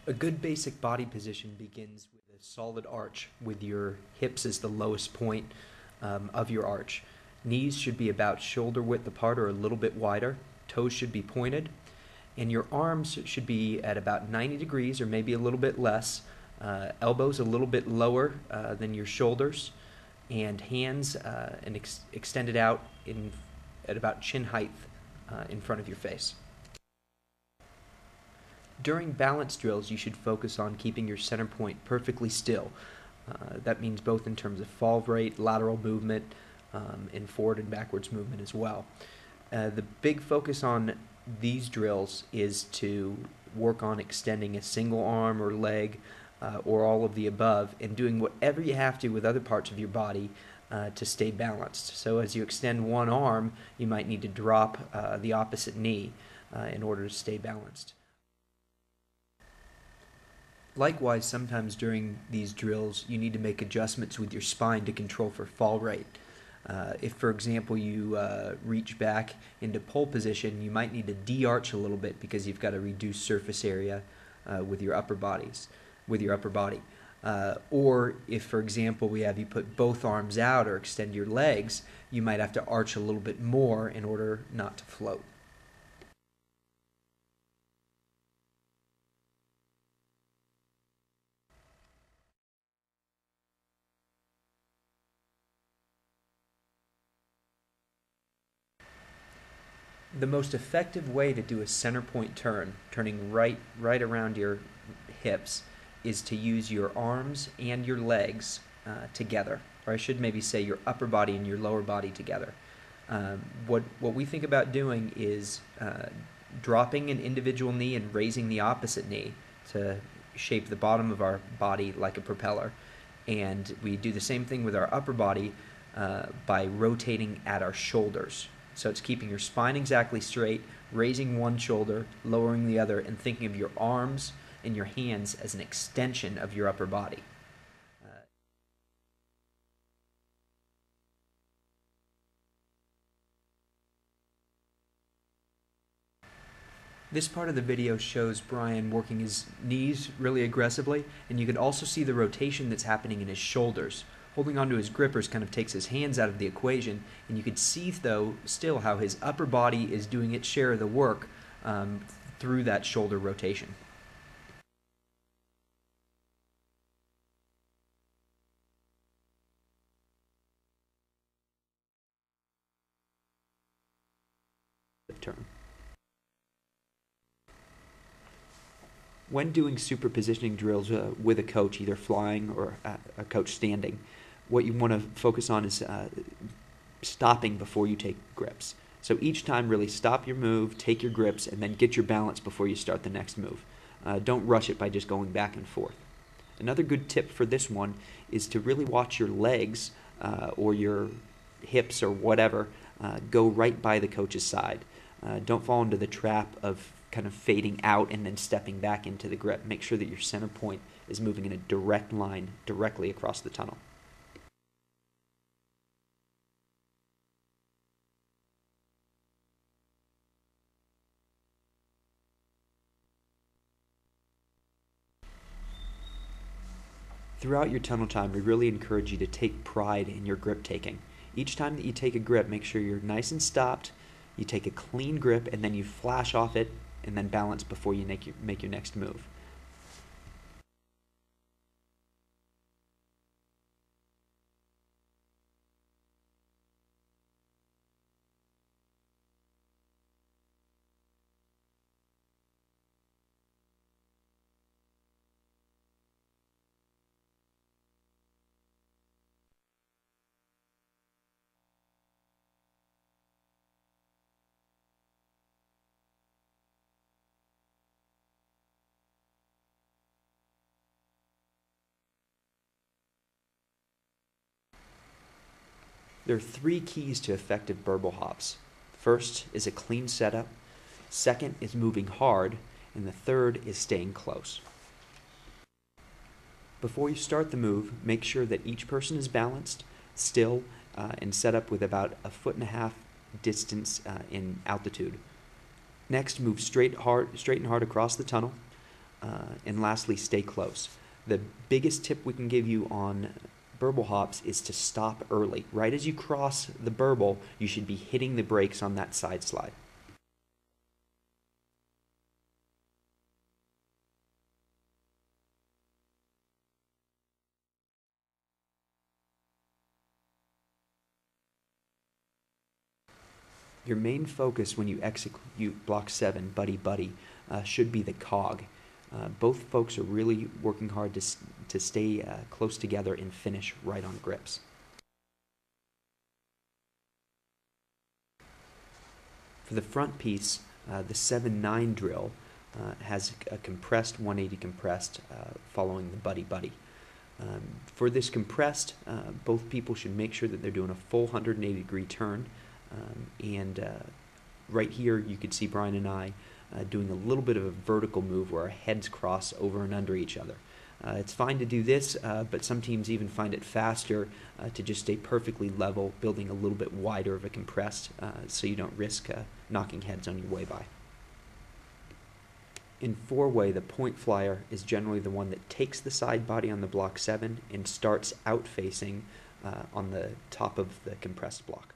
A good basic body position begins with a solid arch, with your hips as the lowest point of your arch. Knees should be about shoulder width apart or a little bit wider. Toes should be pointed. And your arms should be at about 90 degrees or maybe a little bit less. Elbows a little bit lower than your shoulders. And hands extended out at about chin height in front of your face. During balance drills, you should focus on keeping your center point perfectly still. That means both in terms of fall rate, lateral movement, and forward and backwards movement as well. The big focus on these drills is to work on extending a single arm or leg or all of the above, and doing whatever you have to with other parts of your body to stay balanced. So as you extend one arm, you might need to drop the opposite knee in order to stay balanced. Likewise, sometimes during these drills, you need to make adjustments with your spine to control for fall rate. If, for example, you reach back into pole position, you might need to de-arch a little bit because you've got a reduced surface area with your upper body. Or if, for example, we have you put both arms out or extend your legs, you might have to arch a little bit more in order not to float. The most effective way to do a center point turn, turning right around your hips, is to use your arms and your legs together. Or I should maybe say your upper body and your lower body together. What we think about doing is dropping an individual knee and raising the opposite knee to shape the bottom of our body like a propeller. And we do the same thing with our upper body by rotating at our shoulders. So it's keeping your spine exactly straight, raising one shoulder, lowering the other, and thinking of your arms and your hands as an extension of your upper body. This part of the video shows Brian working his knees really aggressively, and you can also see the rotation that's happening in his shoulders. Holding onto his grippers kind of takes his hands out of the equation, and you can see, though, still how his upper body is doing its share of the work through that shoulder rotation. Turn. When doing superpositioning drills with a coach, either flying or a coach standing, what you want to focus on is stopping before you take grips. So each time, really stop your move, take your grips, and then get your balance before you start the next move. Don't rush it by just going back and forth. Another good tip for this one is to really watch your legs or your hips or whatever go right by the coach's side. Don't fall into the trap of kind of fading out and then stepping back into the grip. Make sure that your center point is moving in a direct line directly across the tunnel. Throughout your tunnel time, we really encourage you to take pride in your grip taking. Each time that you take a grip, make sure you're nice and stopped, you take a clean grip, and then you flash off it and then balance before you make your next move. There are 3 keys to effective burble hops. First is a clean setup, second is moving hard, and the third is staying close. Before you start the move, make sure that each person is balanced, still, and set up with about 1.5 feet distance in altitude. Next, move straight and hard across the tunnel. And lastly, stay close. The biggest tip we can give you on burble hops is to stop early. Right as you cross the burble, you should be hitting the brakes on that side slide. Your main focus when you execute block 7, buddy buddy, should be the cog. Both folks are really working hard to stay close together and finish right on grips. For the front piece, the 7-9 drill has a compressed 180 compressed following the buddy buddy. For this compressed, both people should make sure that they're doing a full 180 degree turn. Right here you could see Brian and I doing a little bit of a vertical move where our heads cross over and under each other. It's fine to do this, but some teams even find it faster to just stay perfectly level, building a little bit wider of a compressed so you don't risk knocking heads on your way by. In 4-way, the point flyer is generally the one that takes the side body on the block 7 and starts out facing on the top of the compressed block.